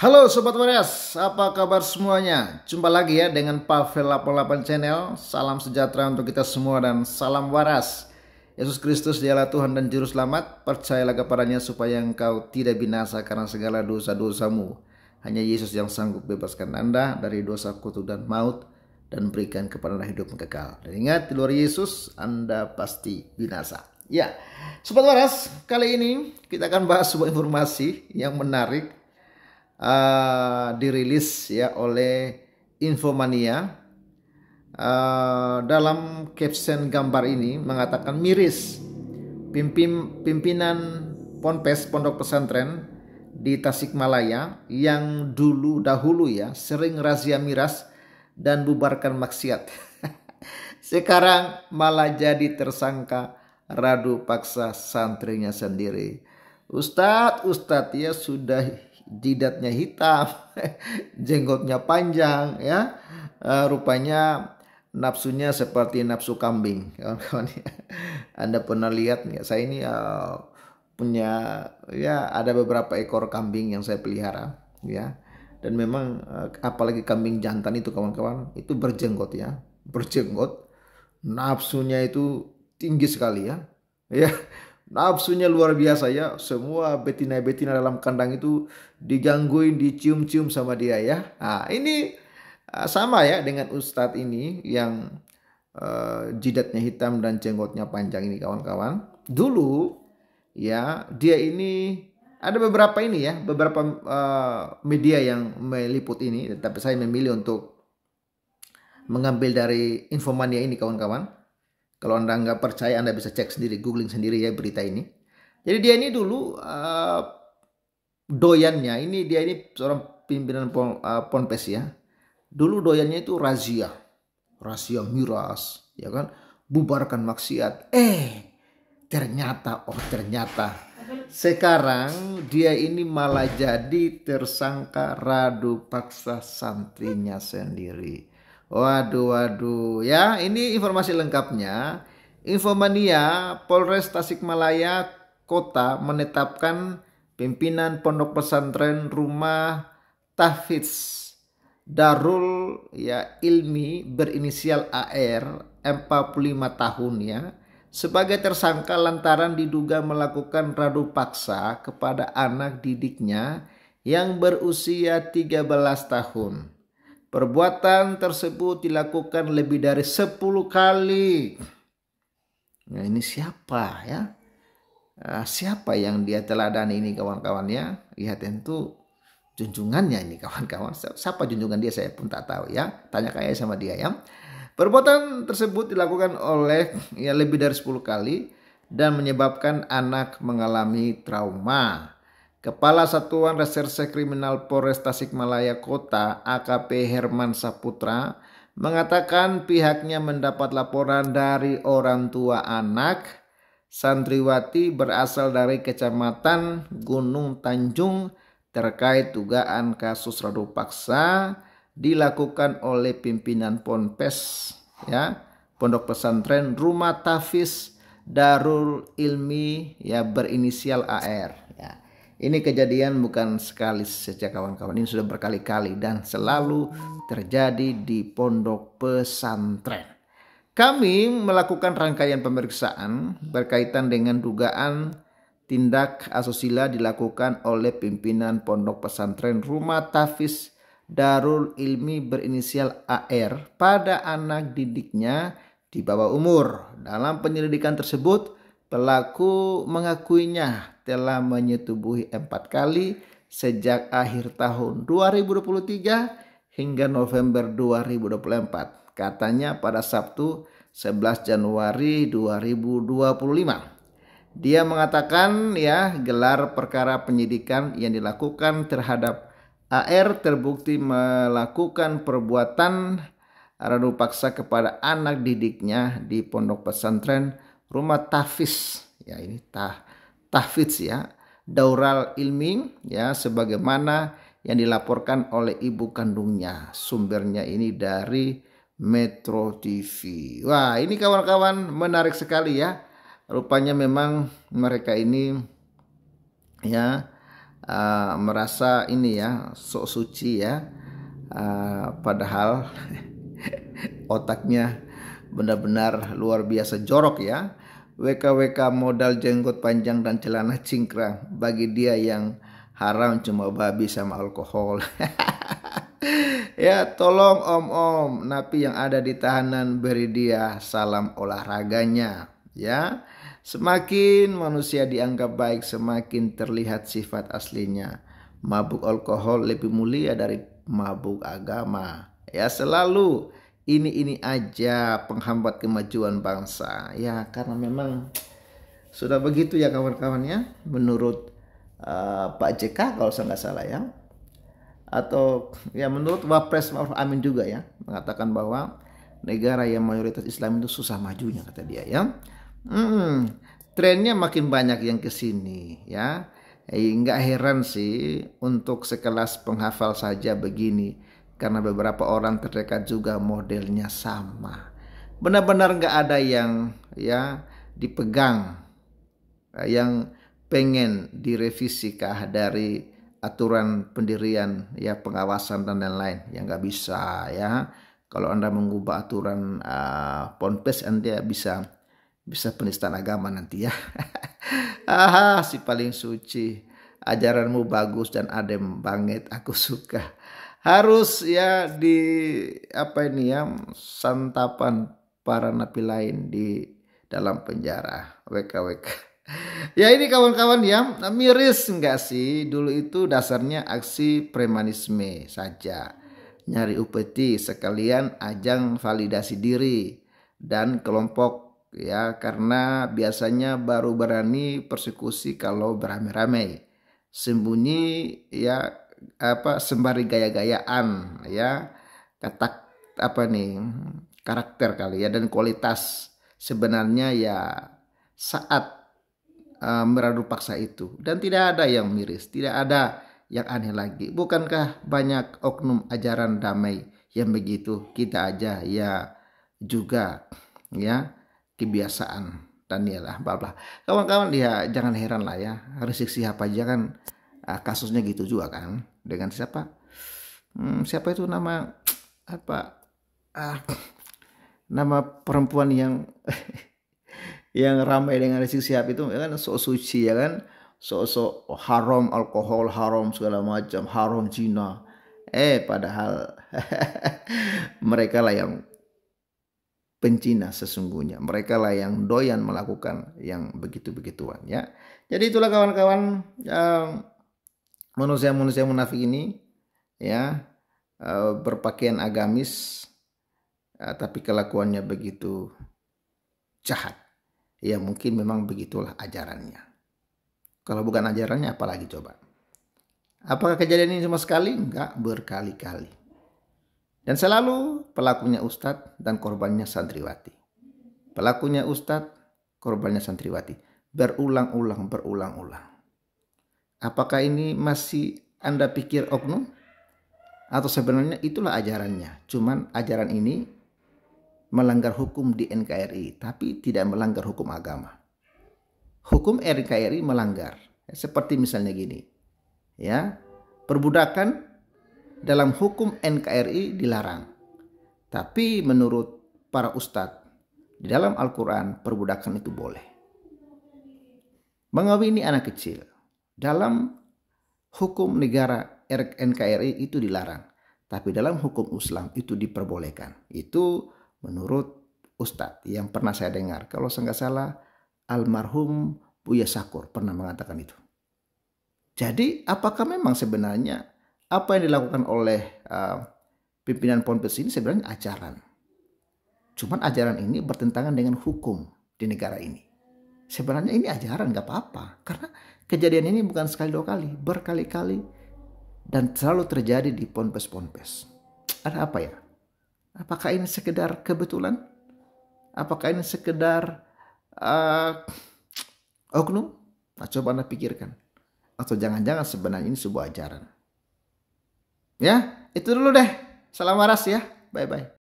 Halo Sobat Waras, apa kabar semuanya? Jumpa lagi ya dengan Pavel 88 Channel. Salam sejahtera untuk kita semua dan salam waras. Yesus Kristus dialah Tuhan dan Juru Selamat. Percayalah kepadanya supaya engkau tidak binasa karena segala dosa-dosamu. Hanya Yesus yang sanggup bebaskan Anda dari dosa kutuk dan maut dan berikan kepada Anda hidup yang kekal. Dan ingat, di luar Yesus Anda pasti binasa. Ya, Sobat Waras, kali ini kita akan bahas sebuah informasi yang menarik. Dirilis ya oleh Infomania. Dalam caption gambar ini mengatakan miris pimpinan Ponpes Pondok Pesantren di Tasikmalaya yang dahulu ya sering razia miras dan bubarkan maksiat sekarang malah jadi tersangka radu paksa santrinya sendiri. Ustadz ya sudah jidatnya hitam, jenggotnya panjang ya. Rupanya nafsunya seperti nafsu kambing. Kawan-kawan, Anda pernah lihat nggak? Saya ini punya ya ada beberapa ekor kambing yang saya pelihara ya. Dan memang apalagi kambing jantan itu kawan-kawan itu berjenggot ya. Berjenggot. Nafsunya itu tinggi sekali ya. Ya, nafsunya luar biasa ya. Semua betina-betina dalam kandang itu digangguin, dicium-cium sama dia ya. Nah, ini sama ya dengan Ustadz ini yang jidatnya hitam dan jenggotnya panjang ini kawan-kawan. Dulu ya dia ini ada beberapa ini ya, beberapa media yang meliput ini, tapi saya memilih untuk mengambil dari Infomania ini kawan-kawan. Kalau Anda nggak percaya, Anda bisa cek sendiri, googling sendiri ya berita ini. Jadi dia ini dulu doyannya, dia ini seorang pimpinan Ponpes ya. Dulu doyannya itu razia miras, ya kan, bubarkan maksiat. Ternyata sekarang dia ini malah jadi tersangka radu paksa santrinya sendiri. Waduh ya, ini informasi lengkapnya. Infomania, Polres Tasikmalaya Kota menetapkan pimpinan Pondok Pesantren Rumah Tahfidz Darul ya Ilmi berinisial AR 45 tahun ya sebagai tersangka lantaran diduga melakukan radu paksa kepada anak didiknya yang berusia 13 tahun. Perbuatan tersebut dilakukan lebih dari 10 kali. Nah, ini siapa ya? Siapa yang dia teladani ini kawan-kawannya? Ya tentu junjungannya ini kawan-kawan. Siapa junjungan dia saya pun tak tahu ya. Tanya kayak sama dia ya. Perbuatan tersebut dilakukan oleh ya lebih dari 10 kali dan menyebabkan anak mengalami trauma. Kepala Satuan Reserse Kriminal Polres Tasikmalaya Kota AKP Herman Saputra mengatakan pihaknya mendapat laporan dari orang tua anak santriwati berasal dari Kecamatan Gunung Tanjung terkait dugaan kasus radu paksa dilakukan oleh pimpinan Ponpes ya, Pondok Pesantren Rumah Tahfidz Darul Ilmi ya berinisial AR ya. Ini kejadian bukan sekali saja kawan-kawan, ini sudah berkali-kali dan selalu terjadi di pondok pesantren. Kami melakukan rangkaian pemeriksaan berkaitan dengan dugaan tindak asusila dilakukan oleh pimpinan Pondok Pesantren Rumah Tahfidz Darul Ilmi berinisial AR pada anak didiknya di bawah umur. Dalam penyelidikan tersebut, pelaku mengakuinya telah menyetubuhi 4 kali sejak akhir tahun 2023 hingga November 2024. Katanya pada Sabtu 11 Januari 2025. Dia mengatakan ya gelar perkara penyidikan yang dilakukan terhadap AR terbukti melakukan perbuatan radu paksa kepada anak didiknya di Pondok Pesantren Rumah Tahfidz ya, ini Tahfidz ya Darul Ilmi ya sebagaimana yang dilaporkan oleh ibu kandungnya. Sumbernya ini dari Metro TV. Wah, ini kawan-kawan menarik sekali ya. Rupanya memang mereka ini ya merasa ini ya sok suci ya, padahal otaknya benar-benar luar biasa jorok ya. WKWK modal jenggot panjang dan celana cingkrang, bagi dia yang haram cuma babi sama alkohol. Ya tolong om-om napi yang ada di tahanan, beri dia salam olahraganya ya. Semakin manusia dianggap baik, semakin terlihat sifat aslinya. Mabuk alkohol lebih mulia dari mabuk agama. Ya selalu ini aja penghambat kemajuan bangsa. Ya karena memang sudah begitu ya kawan-kawan ya. Menurut Pak JK kalau saya nggak salah ya. Atau ya menurut Wapres Ma'ruf Amin juga ya. Mengatakan bahwa negara yang mayoritas Islam itu susah majunya kata dia ya. Trennya makin banyak yang kesini ya. Nggak heran sih untuk sekelas penghafal saja begini, karena beberapa orang terdekat juga modelnya sama. Benar-benar nggak ada yang ya dipegang, yang pengen direvisikah dari aturan pendirian ya, pengawasan dan lain-lain. Ya nggak bisa ya. Kalau Anda mengubah aturan Ponpes, Anda bisa penistaan agama nanti ya. Aha, si paling suci. Ajaranmu bagus dan adem banget, aku suka. Harus ya di apa ini ya, santapan para napi lain di dalam penjara. WKWK. Ya ini kawan-kawan ya, miris enggak sih? Dulu itu dasarnya aksi premanisme saja. Nyari upeti sekalian ajang validasi diri dan kelompok ya, karena biasanya baru berani persekusi kalau beramai-ramai, sembunyi ya sembari gaya-gayaan ya, kata apa nih, karakter kali ya, dan kualitas sebenarnya ya saat meradu paksa itu. Dan tidak ada yang miris, tidak ada yang aneh lagi. Bukankah banyak oknum ajaran damai yang begitu? Kita aja ya juga ya kebiasaan dan ialah bla. Kawan-kawan ya jangan heran lah ya, Rizik Syihab aja kan kasusnya gitu juga kan, dengan siapa itu nama apa nama perempuan yang yang ramai dengan Rizik Syihab itu ya kan, sok suci ya kan, sok haram alkohol, haram segala macam, haram zina, padahal mereka lah yang pencina sesungguhnya. Mereka lah yang doyan melakukan yang begitu-begituan ya. Jadi itulah kawan-kawan manusia-manusia munafik ini ya, berpakaian agamis tapi kelakuannya begitu jahat. Ya mungkin memang begitulah ajarannya. Kalau bukan ajarannya apalagi coba. Apakah kejadian ini cuma sekali? Enggak, berkali-kali. Dan selalu pelakunya ustadz dan korbannya santriwati. Pelakunya ustadz, korbannya santriwati. Berulang-ulang. Apakah ini masih Anda pikir oknum? Atau sebenarnya itulah ajarannya. Cuman ajaran ini melanggar hukum di NKRI, tapi tidak melanggar hukum agama. Hukum NKRI melanggar. Seperti misalnya gini. Ya, perbudakan dalam hukum NKRI dilarang. Tapi menurut para ustadz, di dalam Al-Quran perbudakan itu boleh. Mengawini anak kecil dalam hukum negara NKRI itu dilarang. Tapi dalam hukum Islam itu diperbolehkan. Itu menurut ustadz yang pernah saya dengar. Kalau saya nggak salah, almarhum Buya Sakur pernah mengatakan itu. Jadi apakah memang sebenarnya apa yang dilakukan oleh pimpinan Ponpes ini sebenarnya ajaran? Cuman ajaran ini bertentangan dengan hukum di negara ini. Sebenarnya ini ajaran gak apa-apa. Karena kejadian ini bukan sekali dua kali, berkali-kali. Dan selalu terjadi di Ponpes-Ponpes. Ada apa ya? Apakah ini sekedar kebetulan? Apakah ini sekedar oknum? Nah, coba Anda pikirkan. Atau jangan-jangan sebenarnya ini sebuah ajaran. Ya, itu dulu deh. Salam waras ya. Bye-bye.